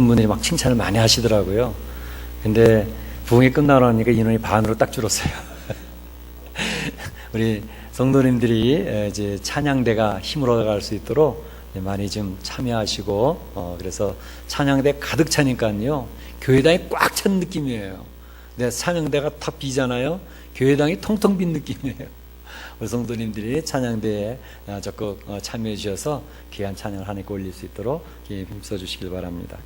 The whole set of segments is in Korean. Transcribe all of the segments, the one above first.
분들이 막 칭찬을 많이 하시더라고요. 근데 부흥이 끝나고 나니까 인원이 반으로 딱 줄었어요. 우리 성도님들이 이제 찬양대가 힘으로 갈 수 있도록 많이 좀 참여하시고, 그래서 찬양대 가득 차니까요, 교회당이 꽉 찬 느낌이에요. 근데 찬양대가 탁 비잖아요. 교회당이 텅텅 빈 느낌이에요. 우리 성도님들이 찬양대에 적극 참여해 주셔서 귀한 찬양을 하나님께 올릴 수 있도록 힘써 주시길 바랍니다.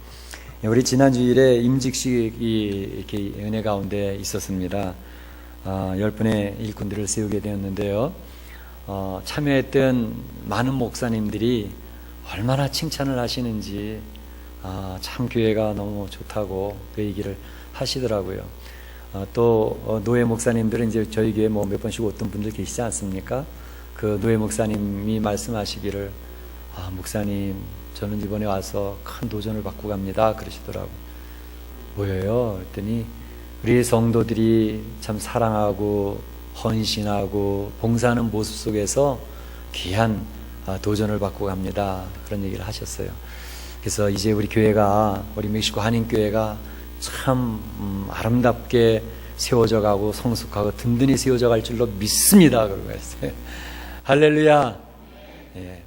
우리 지난 주일에 임직식이 이렇게 은혜 가운데 있었습니다. 10분의 일꾼들을 세우게 되었는데요. 참여했던 많은 목사님들이 얼마나 칭찬을 하시는지, 참 교회가 너무 좋다고 그 얘기를 하시더라고요. 또 노예 목사님들은 이제 저희 교회 뭐 몇 번씩 오던 분들 계시지 않습니까? 그 노예 목사님이 말씀하시기를, 목사님, 저는 이번에 와서 큰 도전을 받고 갑니다, 그러시더라고요. 뭐예요? 그랬더니 우리 성도들이 참 사랑하고 헌신하고 봉사하는 모습 속에서 귀한 도전을 받고 갑니다, 그런 얘기를 하셨어요. 그래서 이제 우리 교회가, 우리 멕시코 한인교회가 참 아름답게 세워져 가고 성숙하고 든든히 세워져 갈 줄로 믿습니다, 그러고 했어요. 할렐루야.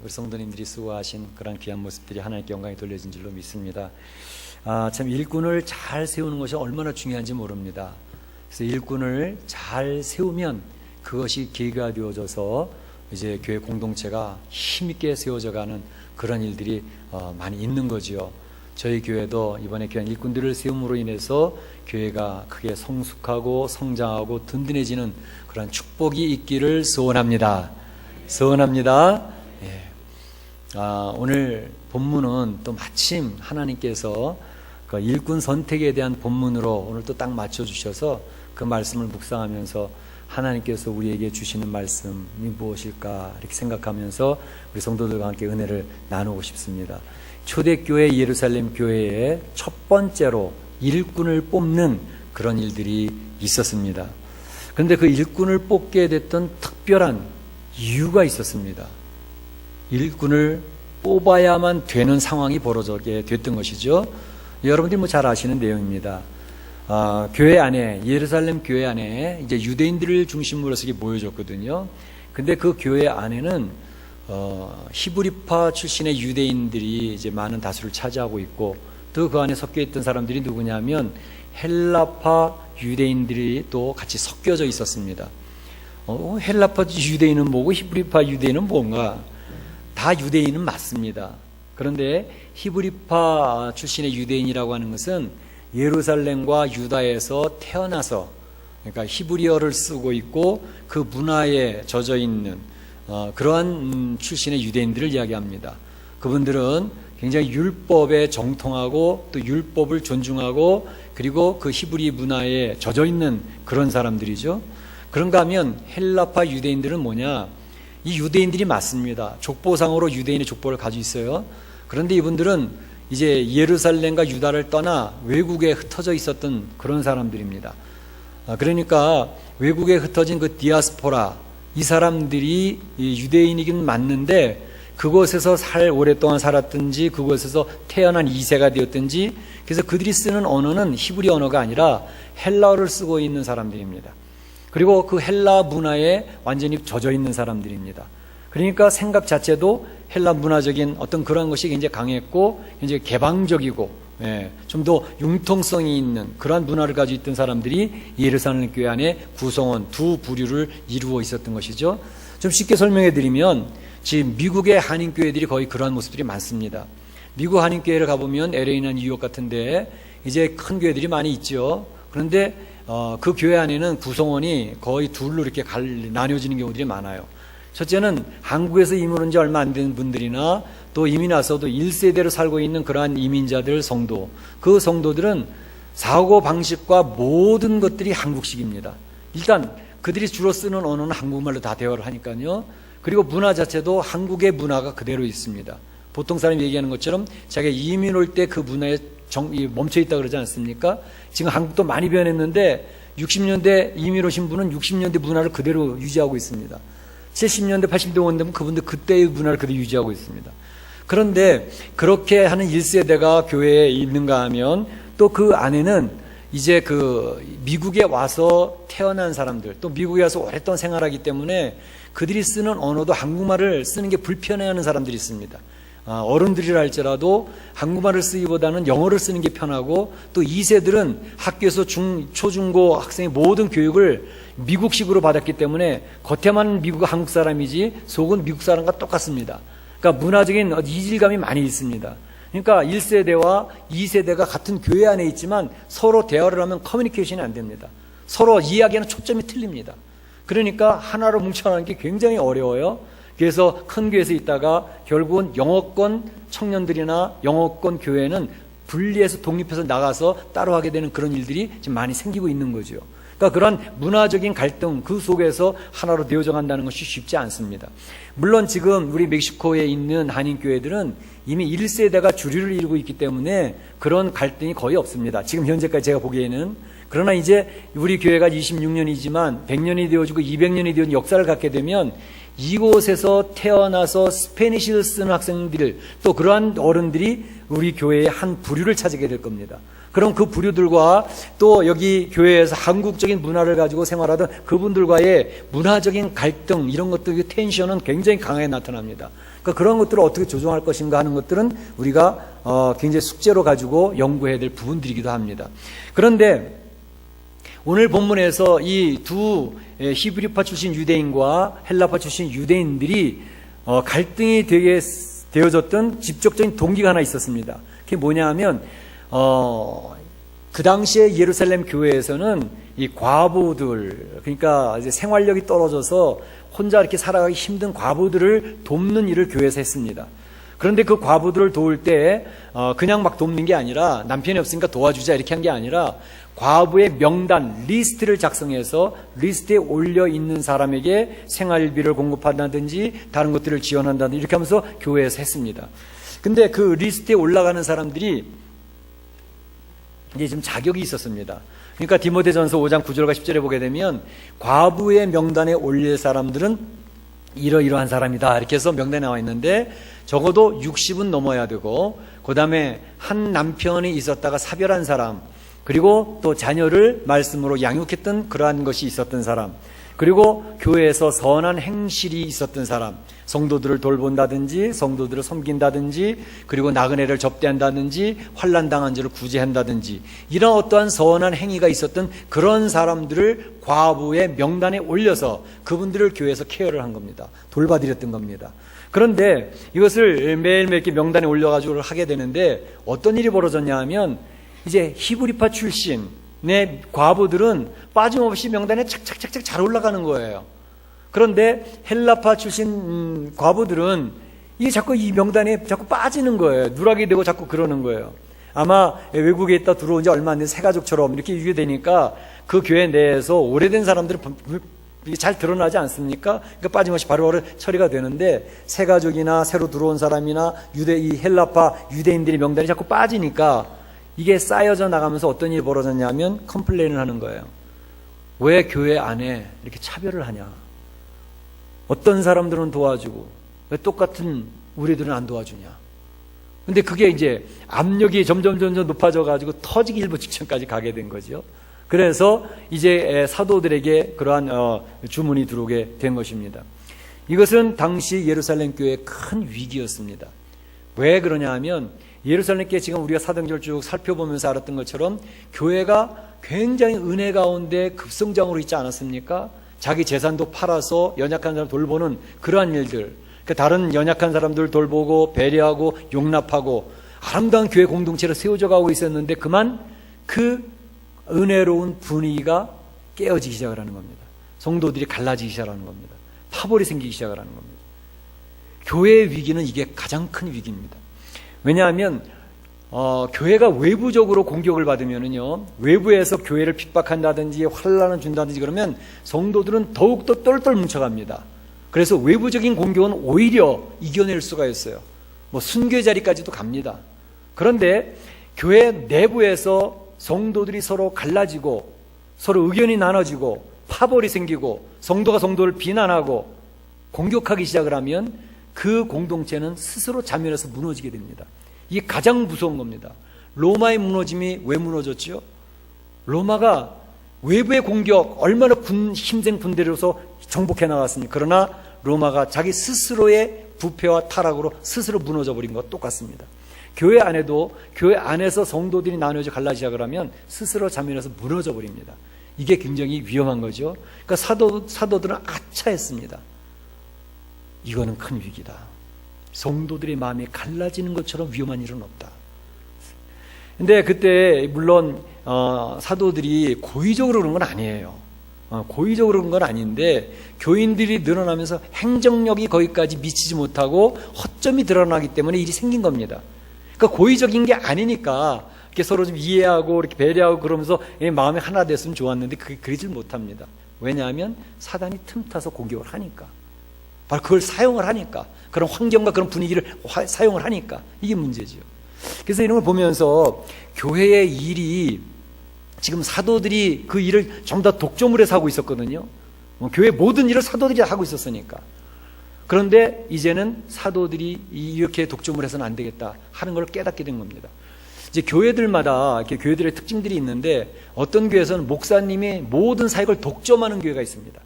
우리 성도님들이 수고하신 그런 귀한 모습들이 하나님께 영광이 돌려진 줄로 믿습니다. 참 일꾼을 잘 세우는 것이 얼마나 중요한지 모릅니다. 그래서 일꾼을 잘 세우면 그것이 계기가 되어져서 이제 교회 공동체가 힘있게 세워져가는 그런 일들이 많이 있는 거지요. 저희 교회도 이번에 귀한 일꾼들을 세움으로 인해서 교회가 크게 성숙하고 성장하고 든든해지는 그런 축복이 있기를 소원합니다. 소원합니다. 오늘 본문은 또 마침 하나님께서 그 일꾼 선택에 대한 본문으로 오늘 또 딱 맞춰주셔서 그 말씀을 묵상하면서 하나님께서 우리에게 주시는 말씀이 무엇일까 이렇게 생각하면서 우리 성도들과 함께 은혜를 나누고 싶습니다. 초대교회 예루살렘 교회의 첫 번째로 일꾼을 뽑는 그런 일들이 있었습니다. 그런데 그 일꾼을 뽑게 됐던 특별한 이유가 있었습니다. 일꾼을 뽑아야만 되는 상황이 벌어지게 됐던 것이죠. 여러분들이 잘 아시는 내용입니다. 교회 안에, 예루살렘 교회 안에 이제 유대인들을 중심으로 해서 모여졌거든요. 근데 그 교회 안에는 히브리파 출신의 유대인들이 이제 많은 다수를 차지하고 있고, 또 그 안에 섞여 있던 사람들이 누구냐면 헬라파 유대인들이 또 같이 섞여져 있었습니다. 헬라파 유대인은 뭐고 히브리파 유대인은 뭔가? 다 유대인은 맞습니다. 그런데 히브리파 출신의 유대인이라고 하는 것은 예루살렘과 유다에서 태어나서, 그러니까 히브리어를 쓰고 있고 그 문화에 젖어 있는 그러한 출신의 유대인들을 이야기합니다. 그분들은 굉장히 율법에 정통하고 또 율법을 존중하고 그리고 그 히브리 문화에 젖어 있는 그런 사람들이죠. 그런가 하면 헬라파 유대인들은 뭐냐? 이 유대인들이 맞습니다. 족보상으로 유대인의 족보를 가지고 있어요. 그런데 이분들은 이제 예루살렘과 유다를 떠나 외국에 흩어져 있었던 그런 사람들입니다. 그러니까 외국에 흩어진 그 디아스포라, 이 사람들이 유대인이긴 맞는데 그곳에서 오랫동안 살았든지 그곳에서 태어난 2세가 되었든지, 그래서 그들이 쓰는 언어는 히브리 언어가 아니라 헬라어를 쓰고 있는 사람들입니다. 그리고 그 헬라 문화에 완전히 젖어 있는 사람들입니다. 그러니까 생각 자체도 헬라 문화적인 어떤 그런 것이 굉장히 강했고 굉장히 개방적이고 좀 더 융통성이 있는 그러한 문화를 가지고 있던 사람들이 예루살렘 교회 안에 구성원 두 부류를 이루어 있었던 것이죠. 좀 쉽게 설명해 드리면 지금 미국의 한인교회들이 거의 그러한 모습들이 많습니다. 미국 한인교회를 가보면 LA나 뉴욕 같은데 이제 큰 교회들이 많이 있죠. 그런데 그 교회 안에는 구성원이 거의 둘로 이렇게 나뉘어지는 경우들이 많아요. 첫째는 한국에서 이민 온 지 얼마 안 된 분들이나 또 이민 와서도 1세대로 살고 있는 그러한 이민자들 성도, 그 성도들은 사고 방식과 모든 것들이 한국식입니다. 일단 그들이 주로 쓰는 언어는 한국말로 다 대화를 하니까요. 그리고 문화 자체도 한국의 문화가 그대로 있습니다. 보통 사람이 얘기하는 것처럼 자기가 이민 올 때 그 문화에 멈춰 있다 그러지 않습니까? 지금 한국도 많이 변했는데 60년대 이민 오신 분은 60년대 문화를 그대로 유지하고 있습니다. 70년대 80년대 온 되면 그분들 그때의 문화를 그대로 유지하고 있습니다. 그런데 그렇게 하는 1세대가 교회에 있는가 하면 또 그 안에는 이제 그 미국에 와서 태어난 사람들, 또 미국에 와서 오랫동안 생활하기 때문에 그들이 쓰는 언어도 한국말을 쓰는 게 불편해하는 사람들이 있습니다. 어른들이라 할지라도 한국말을 쓰기보다는 영어를 쓰는 게 편하고, 또 2세들은 학교에서 초중고 학생의 모든 교육을 미국식으로 받았기 때문에 겉에만 한국 사람이지 속은 미국 사람과 똑같습니다. 그러니까 문화적인 이질감이 많이 있습니다. 그러니까 1세대와 2세대가 같은 교회 안에 있지만 서로 대화를 하면 커뮤니케이션이 안 됩니다. 서로 이야기하는 초점이 틀립니다. 그러니까 하나로 뭉쳐나가는 게 굉장히 어려워요. 그래서 큰 교회에서 있다가 결국은 영어권 청년들이나 영어권 교회는 분리해서 독립해서 나가서 따로 하게 되는 그런 일들이 지금 많이 생기고 있는 거죠. 그러니까 그런 문화적인 갈등 그 속에서 하나로 되어져 간다는 것이 쉽지 않습니다. 물론 지금 우리 멕시코에 있는 한인교회들은 이미 1세대가 주류를 이루고 있기 때문에 그런 갈등이 거의 없습니다. 지금 현재까지 제가 보기에는. 그러나 이제 우리 교회가 26년이지만 100년이 되어지고 200년이 되어진 역사를 갖게 되면 이곳에서 태어나서 스페니쉬를 쓰는 학생들, 또 그러한 어른들이 우리 교회의 한 부류를 차지하게 될 겁니다. 그럼 그 부류들과 또 여기 교회에서 한국적인 문화를 가지고 생활하던 그분들과의 문화적인 갈등, 이런 것들, 텐션은 굉장히 강하게 나타납니다. 그러니까 그런 것들을 어떻게 조정할 것인가 하는 것들은 우리가 굉장히 숙제로 가지고 연구해야 될 부분들이기도 합니다. 그런데 오늘 본문에서 이 두 히브리파 출신 유대인과 헬라파 출신 유대인들이 갈등이 되어졌던 직접적인 동기가 하나 있었습니다. 그게 뭐냐 하면 그 당시에 예루살렘 교회에서는 이 과부들, 그러니까 이제 생활력이 떨어져서 혼자 이렇게 살아가기 힘든 과부들을 돕는 일을 교회에서 했습니다. 그런데 그 과부들을 도울 때 그냥 막 돕는 게 아니라, 남편이 없으니까 도와주자 이렇게 한 게 아니라 과부의 명단, 리스트를 작성해서 리스트에 올려 있는 사람에게 생활비를 공급한다든지 다른 것들을 지원한다든지 이렇게 하면서 교회에서 했습니다. 근데 그 리스트에 올라가는 사람들이 이제 좀 자격이 있었습니다. 그러니까 디모데전서 5장 9절과 10절에 보게 되면 과부의 명단에 올릴 사람들은 이러이러한 사람이다 이렇게 해서 명단에 나와 있는데, 적어도 60은 넘어야 되고, 그 다음에 한 남편이 있었다가 사별한 사람, 그리고 또 자녀를 말씀으로 양육했던 그러한 것이 있었던 사람, 그리고 교회에서 선한 행실이 있었던 사람, 성도들을 돌본다든지 성도들을 섬긴다든지, 그리고 나그네를 접대한다든지 환난 당한 자를 구제한다든지, 이런 어떠한 선한 행위가 있었던 그런 사람들을 과부의 명단에 올려서 그분들을 교회에서 케어를 한 겁니다. 돌봐드렸던 겁니다. 그런데 이것을 매일매일 명단에 올려가지고 하게 되는데 어떤 일이 벌어졌냐 하면, 이제 히브리파 출신의 과부들은 빠짐없이 명단에 착착착착 잘 올라가는 거예요. 그런데 헬라파 출신 과부들은 이게 자꾸 이 명단에 자꾸 빠지는 거예요. 누락이 되고 자꾸 그러는 거예요. 아마 외국에 있다 들어온 지 얼마 안 된 새가족처럼 이렇게 유게되니까 그 교회 내에서 오래된 사람들은 잘 드러나지 않습니까? 그러니까 빠짐없이 바로바로 처리가 되는데, 새가족이나 새로 들어온 사람이나 이 헬라파 유대인들의 명단이 자꾸 빠지니까 이게 쌓여져 나가면서 어떤 일이 벌어졌냐면 컴플레인을 하는 거예요. 왜 교회 안에 이렇게 차별을 하냐? 어떤 사람들은 도와주고 왜 똑같은 우리들은 안 도와주냐? 근데 그게 이제 압력이 점점 높아져 가지고 터지기 일보 직전까지 가게 된 거죠. 그래서 이제 사도들에게 그러한 주문이 들어오게 된 것입니다. 이것은 당시 예루살렘 교회의 큰 위기였습니다. 왜 그러냐 하면, 예루살렘 교회 지금 우리가 사도행전을 쭉 살펴보면서 알았던 것처럼 교회가 굉장히 은혜 가운데 급성장으로 있지 않았습니까? 자기 재산도 팔아서 연약한 사람 돌보는 그러한 일들, 그러니까 다른 연약한 사람들 돌보고 배려하고 용납하고 아름다운 교회 공동체를 세워져 가고 있었는데, 그만 그 은혜로운 분위기가 깨어지기 시작을 하는 겁니다. 성도들이 갈라지기 시작하는 겁니다. 파벌이 생기기 시작을 하는 겁니다. 교회의 위기는 이게 가장 큰 위기입니다. 왜냐하면 교회가 외부적으로 공격을 받으면은요, 외부에서 교회를 핍박한다든지 환난을 준다든지 그러면 성도들은 더욱더 똘똘 뭉쳐갑니다. 그래서 외부적인 공격은 오히려 이겨낼 수가 있어요. 뭐 순교의 자리까지도 갑니다. 그런데 교회 내부에서 성도들이 서로 갈라지고 서로 의견이 나눠지고 파벌이 생기고 성도가 성도를 비난하고 공격하기 시작을 하면, 그 공동체는 스스로 자멸해서 무너지게 됩니다. 이게 가장 무서운 겁니다. 로마의 무너짐이 왜 무너졌죠? 로마가 외부의 공격, 얼마나 힘센 군대로서 정복해 나갔습니까? 그러나 로마가 자기 스스로의 부패와 타락으로 스스로 무너져 버린 것 똑같습니다. 교회 안에도 교회 안에서 성도들이 나누어져 갈라지기 시작을 하면 스스로 자멸해서 무너져 버립니다. 이게 굉장히 위험한 거죠. 그러니까 사도들은 아차했습니다. 이거는 큰 위기다. 성도들의 마음이 갈라지는 것처럼 위험한 일은 없다. 근데 그때 물론 사도들이 고의적으로 그런 건 아니에요. 고의적으로 그런 건 아닌데 교인들이 늘어나면서 행정력이 거기까지 미치지 못하고 허점이 드러나기 때문에 일이 생긴 겁니다. 그러니까 고의적인 게 아니니까 이렇게 서로 좀 이해하고 이렇게 배려하고 그러면서 마음이 하나 됐으면 좋았는데 그러질 못합니다. 왜냐하면 사단이 틈타서 공격을 하니까, 바로 그걸 사용을 하니까, 그런 환경과 그런 분위기를 사용을 하니까 이게 문제죠. 그래서 이런 걸 보면서 교회의 일이 지금 사도들이 그 일을 전부 다 독점을 해서 하고 있었거든요. 교회 모든 일을 사도들이 하고 있었으니까. 그런데 이제는 사도들이 이렇게 독점을 해서는 안 되겠다 하는 걸 깨닫게 된 겁니다. 이제 교회들마다 이렇게 교회들의 특징들이 있는데 어떤 교회에서는 목사님이 모든 사역을 독점하는 교회가 있습니다.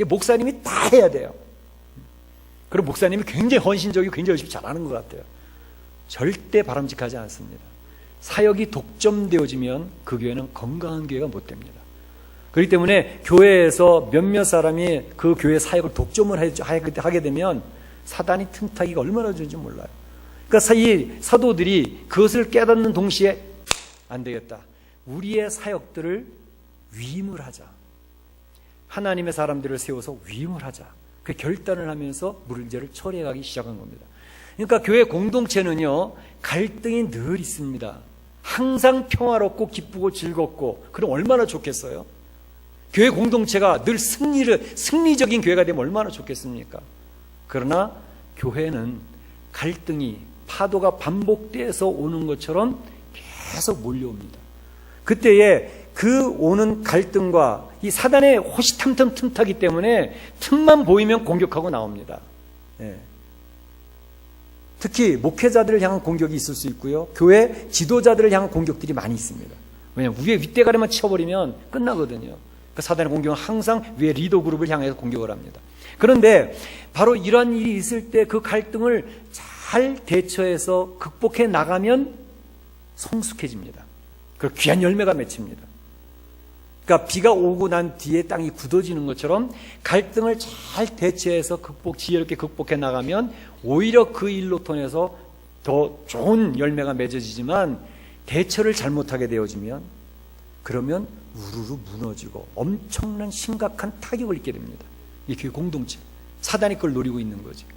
목사님이 다 해야 돼요. 그리고 목사님이 굉장히 헌신적이고 굉장히 열심히 잘하는 것 같아요. 절대 바람직하지 않습니다. 사역이 독점되어지면 그 교회는 건강한 교회가 못 됩니다. 그렇기 때문에 교회에서 몇몇 사람이 그 교회 사역을 독점을 하게 되면 사단이 틈타기가 얼마나 좋은지 몰라요. 그러니까 이 사도들이 그것을 깨닫는 동시에 안 되겠다. 우리의 사역들을 위임을 하자. 하나님의 사람들을 세워서 위임을 하자. 그 결단을 하면서 문제를 처리해가기 시작한 겁니다. 그러니까 교회 공동체는요, 갈등이 늘 있습니다. 항상 평화롭고 기쁘고 즐겁고, 그럼 얼마나 좋겠어요? 교회 공동체가 늘 승리적인 교회가 되면 얼마나 좋겠습니까? 그러나 교회는 갈등이 파도가 반복돼서 오는 것처럼 계속 몰려옵니다. 그때에 그 오는 갈등과 이 사단의 호시탐탐 틈타기 때문에 틈만 보이면 공격하고 나옵니다. 예. 특히 목회자들을 향한 공격이 있을 수 있고요. 교회 지도자들을 향한 공격들이 많이 있습니다. 왜냐하면 위에 윗대가리만 치워버리면 끝나거든요. 그 사단의 공격은 항상 위에 리더 그룹을 향해서 공격을 합니다. 그런데 바로 이러한 일이 있을 때 그 갈등을 잘 대처해서 극복해 나가면 성숙해집니다. 그리고 귀한 열매가 맺힙니다. 그러니까 비가 오고 난 뒤에 땅이 굳어지는 것처럼 갈등을 잘 대처해서 지혜롭게 극복해 나가면 오히려 그 일로 통해서 더 좋은 열매가 맺어지지만 대처를 잘못하게 되어지면 그러면 우르르 무너지고 엄청난 심각한 타격을 입게 됩니다. 이 교회 공동체. 사단이 그걸 노리고 있는 거죠.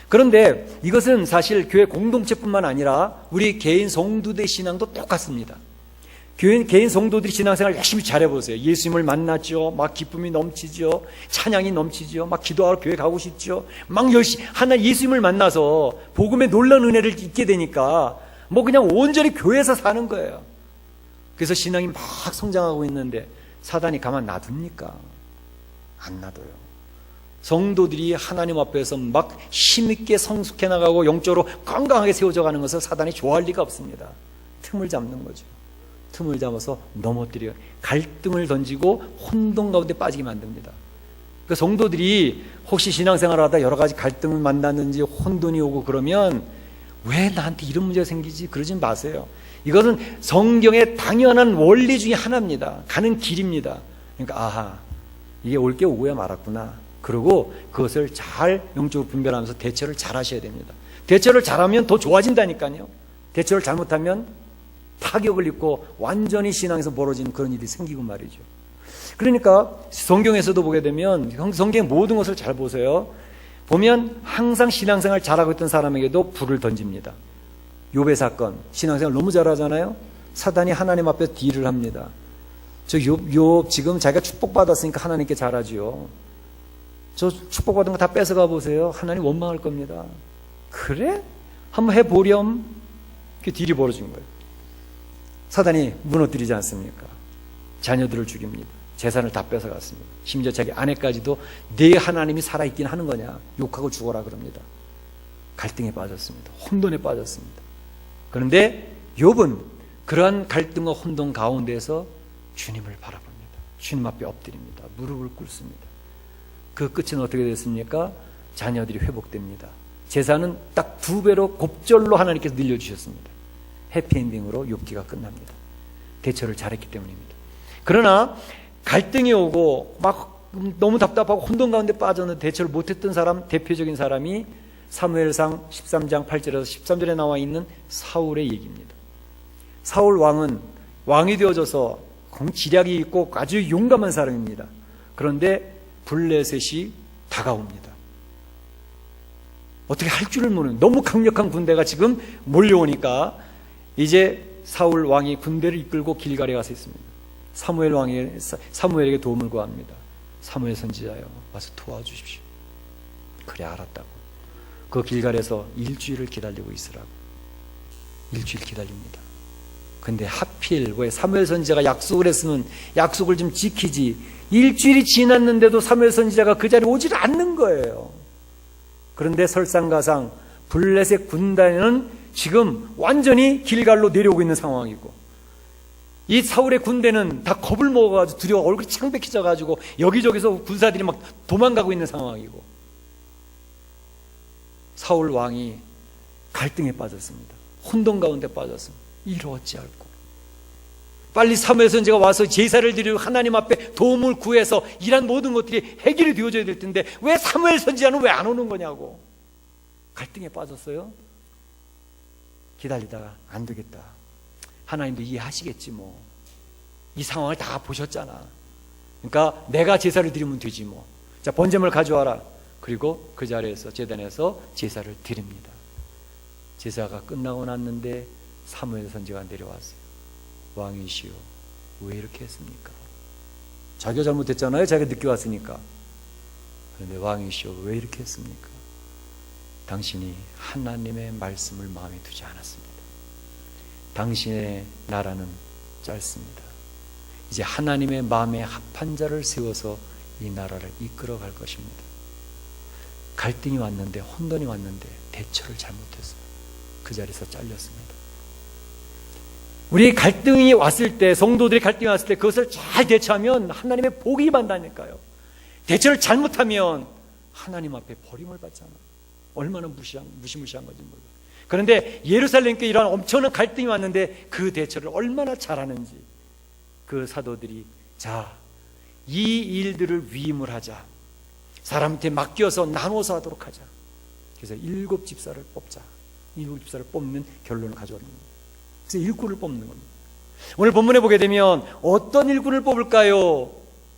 그런데 이것은 사실 교회 공동체뿐만 아니라 우리 개인 성도들의 신앙도 똑같습니다. 개인 성도들이 신앙생활 열심히 잘해보세요. 예수님을 만났죠. 막 기쁨이 넘치죠. 찬양이 넘치죠. 막 기도하러 교회 가고 싶죠. 막 열심히 하나 예수님을 만나서 복음의 놀라운 은혜를 잊게 되니까 뭐 그냥 온전히 교회에서 사는 거예요. 그래서 신앙이 막 성장하고 있는데 사단이 가만 놔둡니까? 안 놔둬요. 성도들이 하나님 앞에서 막 힘있게 성숙해 나가고 영적으로 건강하게 세워져 가는 것을 사단이 좋아할 리가 없습니다. 틈을 잡는 거죠. 틈을 잡아서 넘어뜨려요. 갈등을 던지고 혼돈 가운데 빠지게 만듭니다. 그 성도들이 혹시 신앙생활을 하다 여러 가지 갈등을 만났는지 혼돈이 오고 그러면 왜 나한테 이런 문제가 생기지? 그러지 마세요. 이것은 성경의 당연한 원리 중에 하나입니다. 가는 길입니다. 그러니까 아하, 이게 올 게 오고야 말았구나. 그리고 그것을 잘 영적으로 분별하면서 대처를 잘 하셔야 됩니다. 대처를 잘하면 더 좋아진다니까요. 대처를 잘못하면 타격을 입고 완전히 신앙에서 멀어지는 그런 일이 생기고 말이죠. 그러니까 성경에서도 보게 되면 성경의 모든 것을 잘 보세요. 보면 항상 신앙생활 잘하고 있던 사람에게도 불을 던집니다. 욥의 사건, 신앙생활 너무 잘하잖아요. 사단이 하나님 앞에 딜을 합니다. 저 욥 지금 자기가 축복받았으니까 하나님께 잘하지요. 저 축복받은 거 다 뺏어가 보세요. 하나님 원망할 겁니다. 그래? 한번 해보렴. 그 딜이 벌어진 거예요. 사단이 무너뜨리지 않습니까? 자녀들을 죽입니다. 재산을 다 뺏어갔습니다. 심지어 자기 아내까지도 내 하나님이 살아있긴 하는 거냐 욕하고 죽어라 그럽니다. 갈등에 빠졌습니다. 혼돈에 빠졌습니다. 그런데 욥은 그러한 갈등과 혼돈 가운데서 주님을 바라봅니다. 주님 앞에 엎드립니다. 무릎을 꿇습니다. 그 끝은 어떻게 됐습니까? 자녀들이 회복됩니다. 재산은 딱 2배로 곱절로 하나님께서 늘려주셨습니다. 해피엔딩으로 욥기가 끝납니다. 대처를 잘했기 때문입니다. 그러나 갈등이 오고 막 너무 답답하고 혼돈 가운데 빠졌는데 대처를 못했던 사람, 대표적인 사람이 사무엘상 13장 8절에서 13절에 나와 있는 사울의 얘기입니다. 사울 왕은 왕이 되어져서 지략이 있고 아주 용감한 사람입니다. 그런데 블레셋이 다가옵니다. 어떻게 할 줄을 모르는, 너무 강력한 군대가 지금 몰려오니까 이제 사울 왕이 군대를 이끌고 길갈에 가서 있습니다. 사무엘에게 도움을 구합니다. 사무엘 선지자여, 와서 도와주십시오. 그래, 알았다고. 그 길갈에서 일주일을 기다리고 있으라고. 일주일 기다립니다. 근데 하필 왜 사무엘 선지자가 약속을 했으면 약속을 좀 지키지, 일주일이 지났는데도 사무엘 선지자가 그 자리에 오질 않는 거예요. 그런데 설상가상 블레셋 군단은 지금 완전히 길갈로 내려오고 있는 상황이고, 이 사울의 군대는 다 겁을 먹어가지고 두려워 얼굴이 창백해져가지고 여기저기서 군사들이 막 도망가고 있는 상황이고, 사울 왕이 갈등에 빠졌습니다. 혼돈 가운데 빠졌습니다. 이를 어찌할꼬. 빨리 사무엘 선지자가 와서 제사를 드리고 하나님 앞에 도움을 구해서 이런 모든 것들이 해결이 되어져야 될 텐데 왜 사무엘 선지자는 왜 안 오는 거냐고. 갈등에 빠졌어요. 기다리다가 안 되겠다. 하나님도 이해하시겠지 뭐. 이 상황을 다 보셨잖아. 그러니까 내가 제사를 드리면 되지 뭐. 자, 번제물 가져와라. 그리고 그 자리에서 제단에서 제사를 드립니다. 제사가 끝나고 났는데 사무엘 선지자가 내려왔어요. 왕이시여, 왜 이렇게 했습니까? 자기가 잘못했잖아요. 자기가 늦게 왔으니까. 그런데 왕이시여, 왜 이렇게 했습니까? 당신이 하나님의 말씀을 마음에 두지 않았습니다. 당신의 나라는 짧습니다. 이제 하나님의 마음에 합한 자를 세워서 이 나라를 이끌어 갈 것입니다. 갈등이 왔는데, 혼돈이 왔는데 대처를 잘못했어요. 그 자리에서 잘렸습니다. 우리 갈등이 왔을 때, 성도들이 갈등이 왔을 때 그것을 잘 대처하면 하나님의 복이 임한다니까요. 대처를 잘못하면 하나님 앞에 버림을 받잖아. 얼마나 무시무시한 건지 몰라요. 그런데 예루살렘께 이러한 엄청난 갈등이 왔는데 그 대처를 얼마나 잘하는지, 그 사도들이 자, 이 일들을 위임을 하자. 사람한테 맡겨서 나눠서 하도록 하자. 그래서 7집사를 뽑자. 7집사를 뽑는 결론을 가져오는 겁니다. 그래서 일꾼을 뽑는 겁니다. 오늘 본문에 보게 되면 어떤 일꾼을 뽑을까요?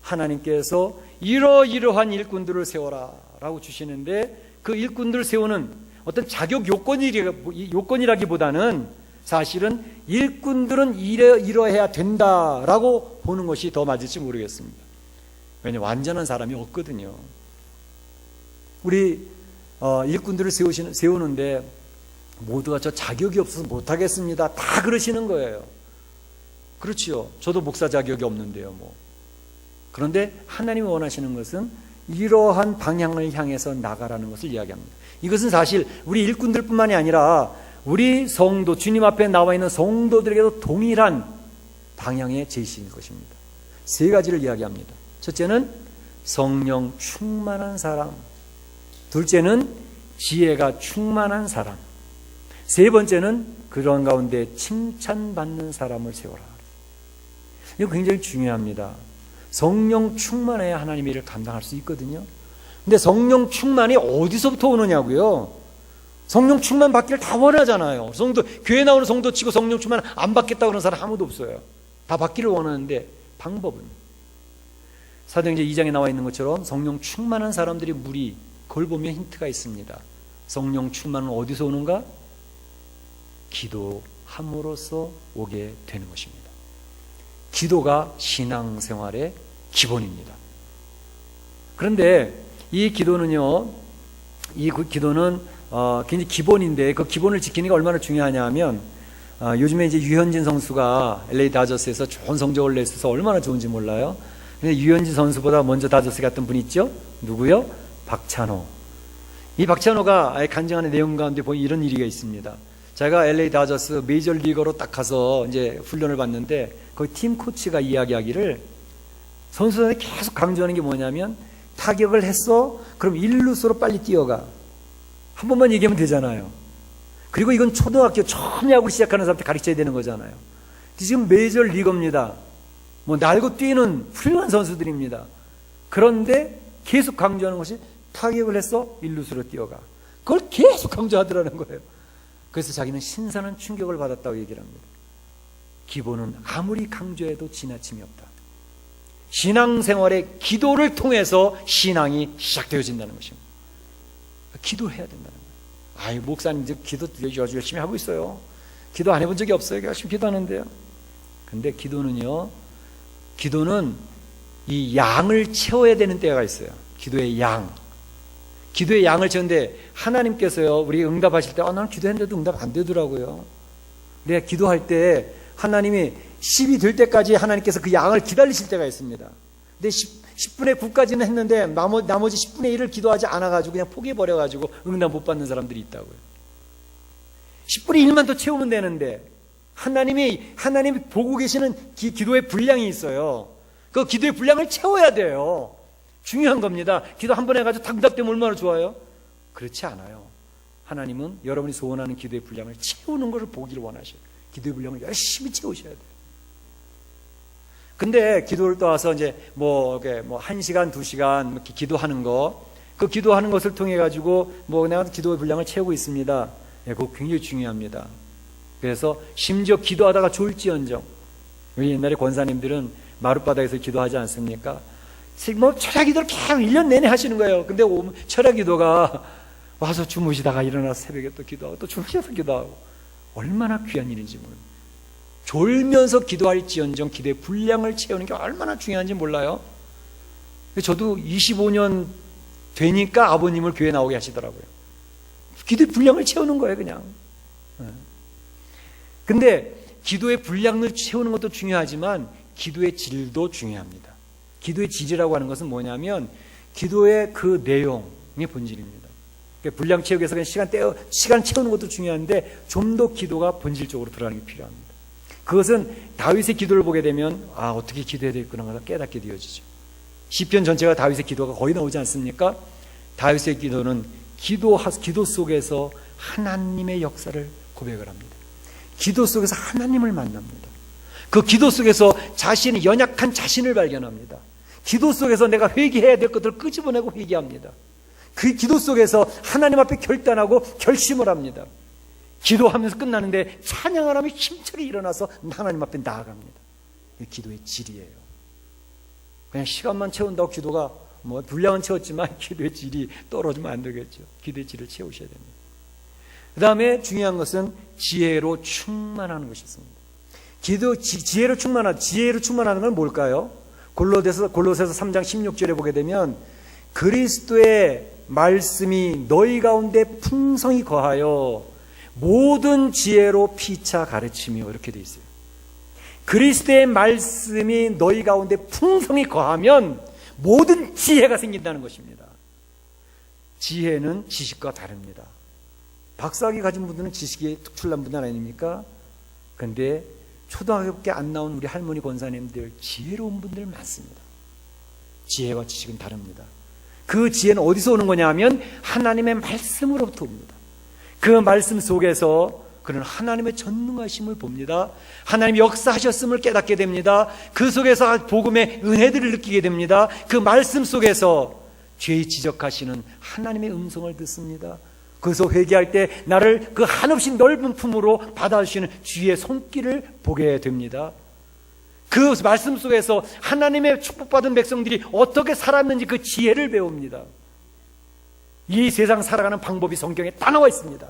하나님께서 이러이러한 일꾼들을 세워라 라고 주시는데, 그 일꾼들을 세우는 어떤 자격 요건이라기보다는 사실은 일꾼들은 이러해야 된다라고 보는 것이 더 맞을지 모르겠습니다. 왜냐하면 완전한 사람이 없거든요. 우리 일꾼들을 세우는데 모두가 저 자격이 없어서 못하겠습니다, 다 그러시는 거예요. 그렇지요. 저도 목사 자격이 없는데요 뭐. 그런데 하나님이 원하시는 것은 이러한 방향을 향해서 나가라는 것을 이야기합니다. 이것은 사실 우리 일꾼들뿐만이 아니라 우리 성도, 주님 앞에 나와 있는 성도들에게도 동일한 방향의 제시인 것입니다. 3가지를 이야기합니다. 첫째는 성령 충만한 사람, 둘째는 지혜가 충만한 사람, 세 번째는 그런 가운데 칭찬받는 사람을 세워라. 이거 굉장히 중요합니다. 성령 충만해야 하나님의 일을 감당할 수 있거든요. 근데 성령 충만이 어디서부터 오느냐고요? 성령 충만 받기를 다 원하잖아요. 교회 나오는 성도 치고 성령 충만 안 받겠다고 그러는 사람 아무도 없어요. 다 받기를 원하는데 방법은, 사도행전 2장에 나와 있는 것처럼 성령 충만한 사람들이 무리, 그걸 보면 힌트가 있습니다. 성령 충만은 어디서 오는가? 기도함으로써 오게 되는 것입니다. 기도가 신앙생활의 기본입니다. 그런데 이 기도는요, 기도는 굉장히 기본인데 그 기본을 지키는 게 얼마나 중요하냐 하면, 요즘에 이제 유현진 선수가 LA 다저스에서 좋은 성적을 냈어서 얼마나 좋은지 몰라요. 근데 유현진 선수보다 먼저 다저스 갔던 분 있죠? 누구요? 박찬호. 이 박찬호가 간증하는 내용 가운데 보니 이런 일이 있습니다. 제가 LA 다저스 메이저리거로 딱 가서 이제 훈련을 받는데 거기 팀 코치가 이야기하기를 선수들한테 계속 강조하는 게 뭐냐면 타격을 했어? 그럼 1루수로 빨리 뛰어가. 한 번만 얘기하면 되잖아요. 그리고 이건 초등학교 처음 야구를 시작하는 사람한테 가르쳐야 되는 거잖아요. 지금 메이저리거입니다. 뭐 날고 뛰는 훌륭한 선수들입니다. 그런데 계속 강조하는 것이 타격을 했어? 1루수로 뛰어가. 그걸 계속 강조하더라는 거예요. 그래서 자기는 신선한 충격을 받았다고 얘기를 합니다. 기본은 아무리 강조해도 지나침이 없다. 신앙생활의 기도를 통해서 신앙이 시작되어진다는 것입니다. 기도해야 된다는 거예요. 아이, 목사님 이제 기도 열심히 하고 있어요. 기도 안 해본 적이 없어요. 열심히 기도하는데요. 근데 기도는 이 양을 채워야 되는 때가 있어요. 기도의 양을 채우는데 하나님께서요, 우리 응답하실 때 나는 기도했는데도 응답 안 되더라고요. 내가 기도할 때 하나님이 10이 될 때까지 하나님께서 그 양을 기다리실 때가 있습니다. 근데 10분의 9까지는 했는데 나머지 10분의 1을 기도하지 않아가지고 그냥 포기해버려가지고 응답 못 받는 사람들이 있다고요. 10분의 1만 더 채우면 되는데 하나님이 보고 계시는 기도의 분량이 있어요. 그 기도의 분량을 채워야 돼요. 중요한 겁니다. 기도 한 번 해가지고 다 응답되면 얼마나 좋아요? 그렇지 않아요. 하나님은 여러분이 소원하는 기도의 분량을 채우는 것을 보기를 원하셔요. 기도의 분량을 열심히 채우셔야 돼요. 근데 기도를 떠와서 이제 뭐 1시간, 2시간 이렇게 기도하는 그 기도하는 것을 통해 가지고 내가 기도의 분량을 채우고 있습니다. 예, 그거 굉장히 중요합니다. 그래서 심지어 기도하다가 졸지언정, 우리 옛날에 권사님들은 마룻바닥에서 기도하지 않습니까? 철야 기도를 계속 1년 내내 하시는 거예요. 근데 철야 기도가 와서 주무시다가 일어나서 새벽에 또 기도하고 또 주무셔서 기도하고 얼마나 귀한 일인지 모릅니다. 졸면서 기도할지언정 기도의 분량을 채우는 게 얼마나 중요한지 몰라요. 저도 25년 되니까 아버님을 교회 나오게 하시더라고요. 기도의 분량을 채우는 거예요, 그냥. 근데 기도의 분량을 채우는 것도 중요하지만 기도의 질도 중요합니다. 기도의 질이라고 하는 것은 뭐냐면 기도의 그 내용의 본질입니다. 분량 채우기 위해서 그냥 시간 채우는 것도 중요한데 좀 더 기도가 본질적으로 들어가는 게 필요합니다. 그것은 다윗의 기도를 보게 되면 어떻게 기도해야 되겠구나 깨닫게 되어지죠. 시편 전체가 다윗의 기도가 거의 나오지 않습니까? 다윗의 기도는 기도 속에서 하나님의 역사를 고백을 합니다. 기도 속에서 하나님을 만납니다. 그 기도 속에서 자신의 연약한 자신을 발견합니다. 기도 속에서 내가 회개해야 될 것들을 끄집어내고 회개합니다. 그 기도 속에서 하나님 앞에 결단하고 결심을 합니다. 기도하면서 끝나는데 찬양을 하며 힘차게 일어나서 하나님 앞에 나아갑니다. 이게 기도의 질이에요. 그냥 시간만 채운다고 기도가 분량은 채웠지만 기도의 질이 떨어지면 안 되겠죠. 기도의 질을 채우셔야 됩니다. 그 다음에 중요한 것은 지혜로 충만하는 것이 있습니다. 지혜로 충만하는 건 뭘까요? 골로새서 3장 16절에 보게 되면 그리스도의 말씀이 너희 가운데 풍성히 거하여 모든 지혜로 피차 가르치며 이렇게 돼 있어요. 그리스도의 말씀이 너희 가운데 풍성히 거하면 모든 지혜가 생긴다는 것입니다. 지혜는 지식과 다릅니다. 박사학위 가진 분들은 지식이 특출난 분들 아닙니까? 그런데 초등학교밖에 안 나온 우리 할머니 권사님들 지혜로운 분들 많습니다. 지혜와 지식은 다릅니다. 그 지혜는 어디서 오는 거냐 하면 하나님의 말씀으로부터 옵니다. 그 말씀 속에서 그는 하나님의 전능하심을 봅니다. 하나님이 역사하셨음을 깨닫게 됩니다. 그 속에서 복음의 은혜들을 느끼게 됩니다. 그 말씀 속에서 죄 지적하시는 하나님의 음성을 듣습니다. 그래서 회개할 때 나를 그 한없이 넓은 품으로 받아주시는 주의 손길을 보게 됩니다. 그 말씀 속에서 하나님의 축복받은 백성들이 어떻게 살았는지 그 지혜를 배웁니다. 이 세상 살아가는 방법이 성경에 다 나와 있습니다.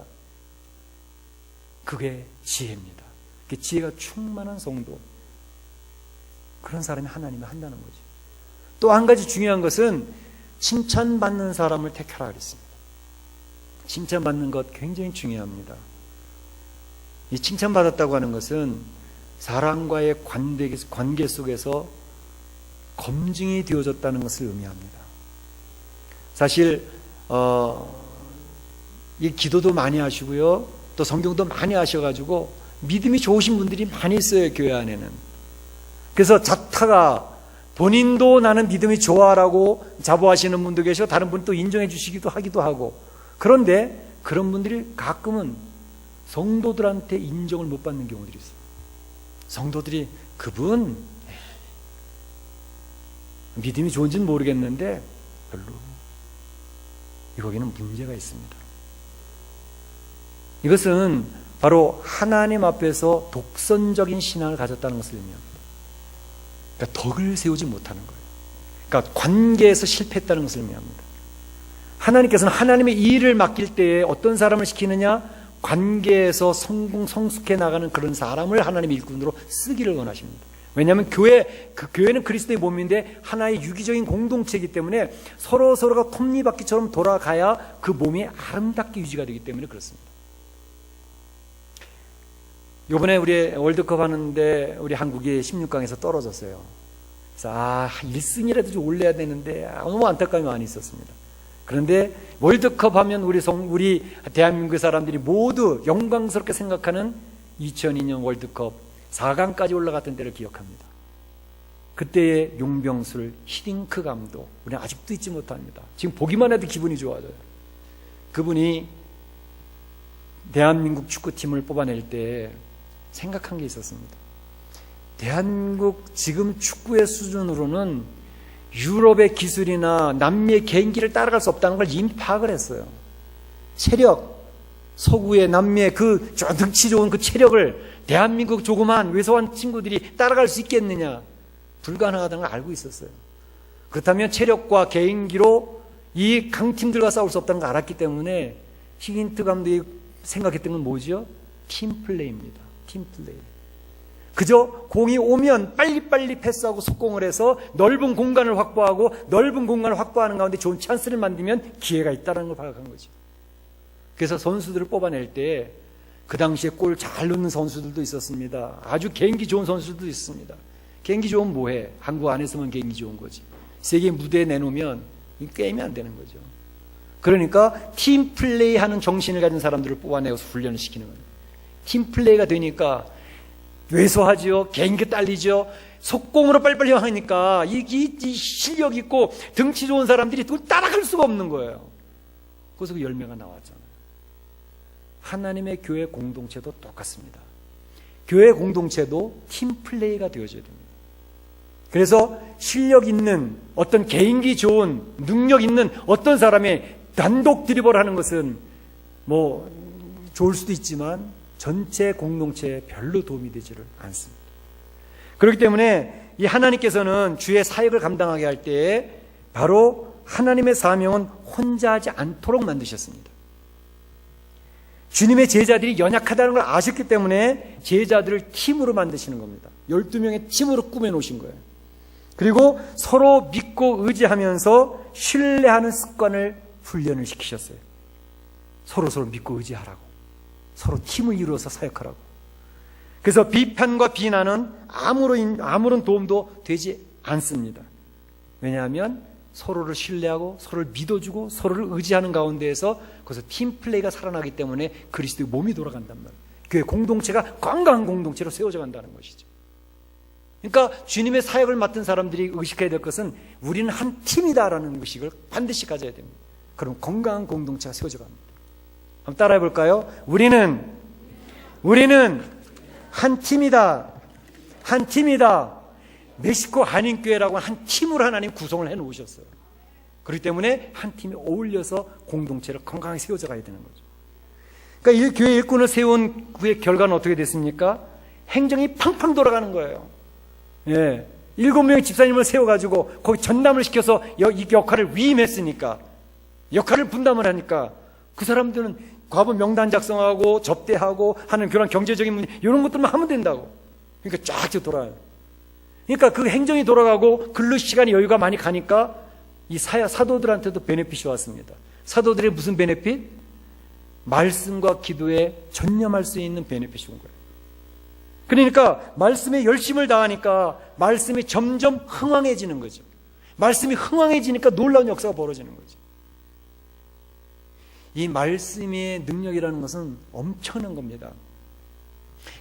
그게 지혜입니다. 그 지혜가 충만한 성도, 그런 사람이 하나님을 한다는 거죠. 또 한 가지 중요한 것은 칭찬받는 사람을 택하라 그랬습니다. 칭찬받는 것 굉장히 중요합니다. 이 칭찬받았다고 하는 것은 사람과의 관계 속에서 검증이 되어졌다는 것을 의미합니다. 사실 이 기도도 많이 하시고요, 또 성경도 많이 하셔가지고 믿음이 좋으신 분들이 많이 있어요, 교회 안에는. 그래서 자타가 본인도 나는 믿음이 좋아라고 자부하시는 분도 계시고 다른 분이 또 인정해 주시기도 하기도 하고, 그런데 그런 분들이 가끔은 성도들한테 인정을 못 받는 경우들이 있어요. 성도들이 그분 믿음이 좋은지는 모르겠는데 별로 거기는 문제가 있습니다. 이것은 바로 하나님 앞에서 독선적인 신앙을 가졌다는 것을 의미합니다. 그러니까 덕을 세우지 못하는 거예요. 그러니까 관계에서 실패했다는 것을 의미합니다. 하나님께서는 하나님의 일을 맡길 때에 어떤 사람을 시키느냐? 관계에서 성숙해 나가는 그런 사람을 하나님의 일꾼으로 쓰기를 원하십니다. 왜냐하면 교회는 그리스도의 몸인데 하나의 유기적인 공동체이기 때문에 서로가 톱니바퀴처럼 돌아가야 그 몸이 아름답게 유지가 되기 때문에 그렇습니다. 이번에 우리 월드컵 하는데 우리 한국이 16강에서 떨어졌어요. 그래서 1승이라도 좀 올려야 되는데 너무 안타까움이 많이 있었습니다. 그런데 월드컵 하면 우리 대한민국 사람들이 모두 영광스럽게 생각하는 2002년 월드컵 4강까지 올라갔던 때를 기억합니다. 그때의 용병술 히딩크 감독, 우리는 아직도 잊지 못합니다. 지금 보기만 해도 기분이 좋아져요. 그분이 대한민국 축구팀을 뽑아낼 때 생각한 게 있었습니다. 대한민국 지금 축구의 수준으로는 유럽의 기술이나 남미의 개인기를 따라갈 수 없다는 걸 이미 파악을 했어요. 체력, 서구의 남미의 그 등치 좋은 그 체력을 대한민국 조그만 왜소한 친구들이 따라갈 수 있겠느냐? 불가능하다는 걸 알고 있었어요. 그렇다면 체력과 개인기로 이 강팀들과 싸울 수 없다는 걸 알았기 때문에 히긴트 감독이 생각했던 건 뭐죠? 팀플레이입니다. 팀플레이. 그저 공이 오면 빨리빨리 패스하고 속공을 해서 넓은 공간을 확보하고 넓은 공간을 확보하는 가운데 좋은 찬스를 만들면 기회가 있다는 걸 파악한 거죠. 그래서 선수들을 뽑아낼 때 그 당시에 골 잘 넣는 선수들도 있었습니다. 아주 개인기 좋은 선수들도 있습니다. 개인기 좋은 뭐해? 한국 안에서만 개인기 좋은 거지. 세계 무대에 내놓으면 게임이 안 되는 거죠. 그러니까 팀플레이 하는 정신을 가진 사람들을 뽑아내서 훈련을 시키는 거예요. 팀플레이가 되니까 왜소하죠. 개인기 딸리죠. 속공으로 빨리빨리 하니까 이 실력 있고 등치 좋은 사람들이 그걸 따라갈 수가 없는 거예요. 그래서 그 열매가 나왔잖아요. 하나님의 교회 공동체도 똑같습니다. 교회 공동체도 팀플레이가 되어져야 됩니다. 그래서 실력 있는 어떤 개인기 좋은 능력 있는 어떤 사람의 단독 드리블 하는 것은 뭐 좋을 수도 있지만 전체 공동체에 별로 도움이 되지를 않습니다. 그렇기 때문에 이 하나님께서는 주의 사역을 감당하게 할 때에 바로 하나님의 사명은 혼자 하지 않도록 만드셨습니다. 주님의 제자들이 연약하다는 걸 아셨기 때문에 제자들을 팀으로 만드시는 겁니다. 12명의 팀으로 꾸며놓으신 거예요. 그리고 서로 믿고 의지하면서 신뢰하는 습관을 훈련을 시키셨어요. 서로 믿고 의지하라고. 서로 팀을 이루어서 사역하라고. 그래서 비판과 비난은 아무런 도움도 되지 않습니다. 왜냐하면 서로를 신뢰하고 서로를 믿어주고 서로를 의지하는 가운데에서 거기서 팀플레이가 살아나기 때문에 그리스도의 몸이 돌아간단 말이에요. 교회 공동체가 건강한 공동체로 세워져 간다는 것이죠. 그러니까 주님의 사역을 맡은 사람들이 의식해야 될 것은 우리는 한 팀이다라는 의식을 반드시 가져야 됩니다. 그럼 건강한 공동체가 세워져 갑니다. 한번 따라해 볼까요? 우리는 한 팀이다. 한 팀이다. 멕시코 한인교회라고 한 팀으로 하나님 구성을 해놓으셨어요. 그렇기 때문에 한 팀이 어울려서 공동체를 건강하게 세워져 가야 되는 거죠. 그러니까 이 교회 일꾼을 세운 그의 결과는 어떻게 됐습니까? 행정이 팡팡 돌아가는 거예요. 7명의 집사님을 세워가지고 거기 전담을 시켜서 이 역할을 위임했으니까, 역할을 분담을 하니까 그 사람들은 과부 명단 작성하고 접대하고 하는 그런 경제적인 문제 이런 것들만 하면 된다고. 그러니까 쫙 돌아요. 그러니까 그 행정이 돌아가고 근로 시간이 여유가 많이 가니까 이 사도들한테도 베네핏이 왔습니다. 사도들의 무슨 베네핏? 말씀과 기도에 전념할 수 있는 베네핏이 온 거예요. 그러니까 말씀에 열심을 다하니까 말씀이 점점 흥왕해지는 거죠. 말씀이 흥왕해지니까 놀라운 역사가 벌어지는 거죠. 이 말씀의 능력이라는 것은 엄청난 겁니다.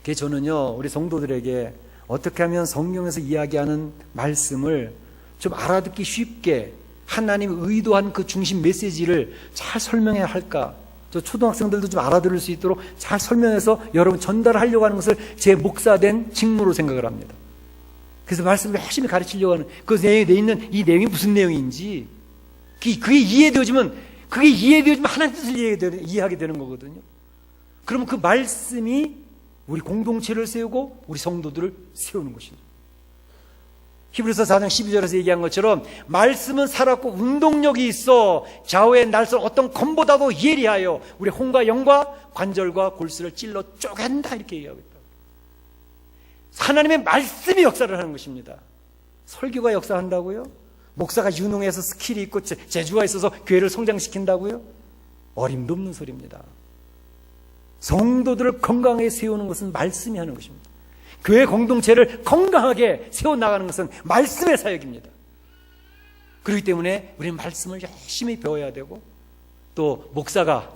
그래서 저는요, 우리 성도들에게 어떻게 하면 성경에서 이야기하는 말씀을 좀 알아듣기 쉽게 하나님이 의도한 그 중심 메시지를 잘 설명해야 할까? 저 초등학생들도 좀 알아들을 수 있도록 잘 설명해서 여러분 전달하려고 하는 것을 제 목사된 직무로 생각을 합니다. 그래서 말씀을 열심히 가르치려고 하는 그 내용에 있는 이 내용이 무슨 내용인지 그게 이해되어지면 하나님 뜻을 이해하게 되는 거거든요. 그러면 그 말씀이 우리 공동체를 세우고 우리 성도들을 세우는 것이죠. 히브리서 4장 12절에서 얘기한 것처럼 말씀은 살았고 운동력이 있어 좌우의 날선 어떤 검보다도 예리하여 우리 혼과 영과 관절과 골수를 찔러 쪼갠다 이렇게 얘기하고 있다. 하나님의 말씀이 역사를 하는 것입니다. 설교가 역사한다고요? 목사가 유능해서 스킬이 있고 재주가 있어서 교회를 성장시킨다고요? 어림도 없는 소리입니다. 성도들을 건강하게 세우는 것은 말씀이 하는 것입니다. 교회 공동체를 건강하게 세워나가는 것은 말씀의 사역입니다. 그렇기 때문에 우리는 말씀을 열심히 배워야 되고 또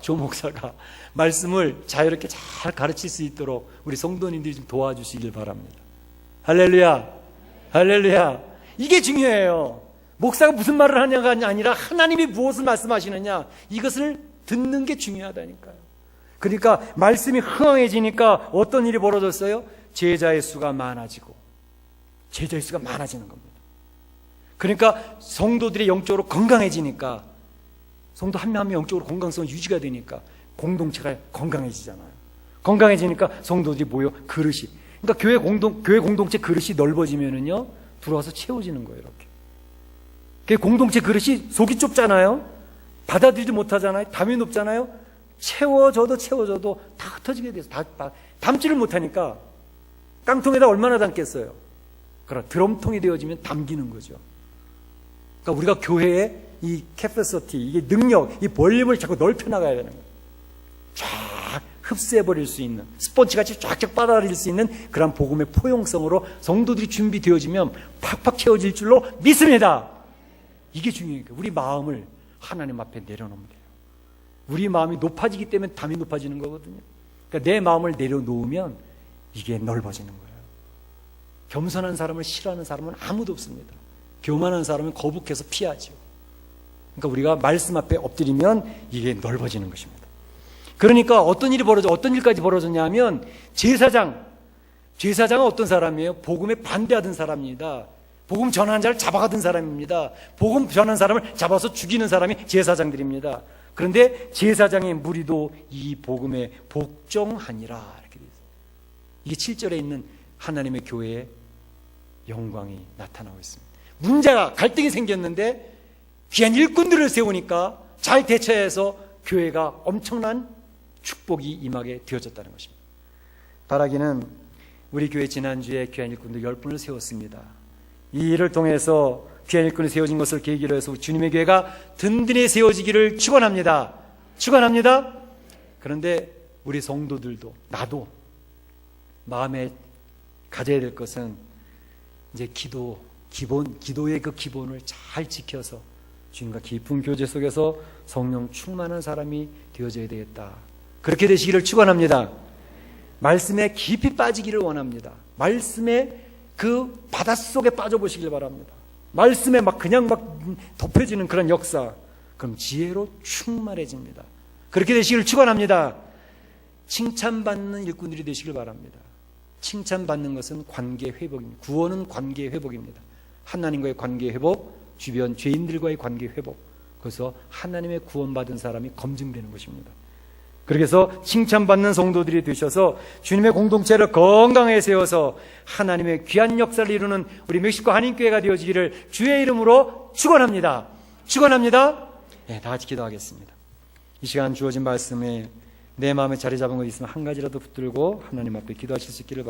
조 목사가 말씀을 자유롭게 잘 가르칠 수 있도록 우리 성도님들이 좀 도와주시길 바랍니다. 할렐루야, 할렐루야. 이게 중요해요. 목사가 무슨 말을 하냐가 아니라 하나님이 무엇을 말씀하시느냐, 이것을 듣는 게 중요하다니까요. 그러니까 말씀이 흥황해지니까 어떤 일이 벌어졌어요? 제자의 수가 많아지고 제자의 수가 많아지는 겁니다. 그러니까 성도들이 영적으로 건강해지니까, 성도 한 명 한 명 영적으로 건강성이 유지가 되니까 공동체가 건강해지잖아요. 건강해지니까 성도들이 모여 그릇이, 그러니까 교회 공동체 그릇이 넓어지면은요 들어와서 채워지는 거예요. 이렇게 공동체 그릇이 속이 좁잖아요. 받아들이지 못하잖아요. 담이 높잖아요. 채워져도 다 흩어지게 돼서 다 담지를 못하니까 깡통에다 얼마나 담겠어요? 그러나 드럼통이 되어지면 담기는 거죠. 그러니까 우리가 교회의 이 캐패시티, 이게 능력, 이 볼륨을 자꾸 넓혀 나가야 되는 거예요. 쫙 흡수해버릴 수 있는, 스펀지같이 쫙쫙 빨아들일 수 있는 그런 복음의 포용성으로 성도들이 준비되어지면 팍팍 채워질 줄로 믿습니다. 이게 중요해요. 우리 마음을 하나님 앞에 내려놓으면 돼요. 우리 마음이 높아지기 때문에 담이 높아지는 거거든요. 그러니까 내 마음을 내려놓으면 이게 넓어지는 거예요. 겸손한 사람을 싫어하는 사람은 아무도 없습니다. 교만한 사람은 거북해서 피하죠. 그러니까 우리가 말씀 앞에 엎드리면 이게 넓어지는 것입니다. 그러니까 어떤 일까지 벌어졌냐 하면 제사장은 어떤 사람이에요? 복음에 반대하던 사람입니다. 복음 전하는 자를 잡아가던 사람입니다. 복음 전하는 사람을 잡아서 죽이는 사람이 제사장들입니다. 그런데 제사장의 무리도 이 복음에 복종하니라 이렇게 되어 있어요. 이게 7절에 있는 하나님의 교회의 영광이 나타나고 있습니다. 문제가 갈등이 생겼는데 귀한 일꾼들을 세우니까 잘 대처해서 교회가 엄청난 축복이 임하게 되어졌다는 것입니다. 바라기는 우리 교회 지난주에 귀한 일꾼들 10분을 세웠습니다. 이 일을 통해서 귀한 일꾼이 세워진 것을 계기로 해서 주님의 교회가 든든히 세워지기를 축원합니다. 축원합니다. 그런데 우리 성도들도 나도 마음에 가져야 될 것은 이제 기도의 그 기본을 잘 지켜서 주님과 깊은 교제 속에서 성령 충만한 사람이 되어져야 되겠다. 그렇게 되시기를 축원합니다. 말씀에 깊이 빠지기를 원합니다. 말씀에 그 바닷속에 빠져보시길 바랍니다. 말씀에 그냥 덮여지는 그런 역사, 그럼 지혜로 충만해집니다. 그렇게 되시기를 축원합니다. 칭찬받는 일꾼들이 되시길 바랍니다. 칭찬받는 것은 관계 회복입니다. 구원은 관계 회복입니다. 하나님과의 관계 회복, 주변 죄인들과의 관계 회복, 그래서 하나님의 구원받은 사람이 검증되는 것입니다. 그래서 칭찬받는 성도들이 되셔서 주님의 공동체를 건강하게 세워서 하나님의 귀한 역사를 이루는 우리 멕시코 한인교회가 되어지기를 주의 이름으로 축원합니다. 축원합니다. 네, 다 같이 기도하겠습니다. 이 시간 주어진 말씀에 내 마음에 자리 잡은 거 있으면 한 가지라도 붙들고 하나님 앞에 기도하실 수 있기를 바랍니다.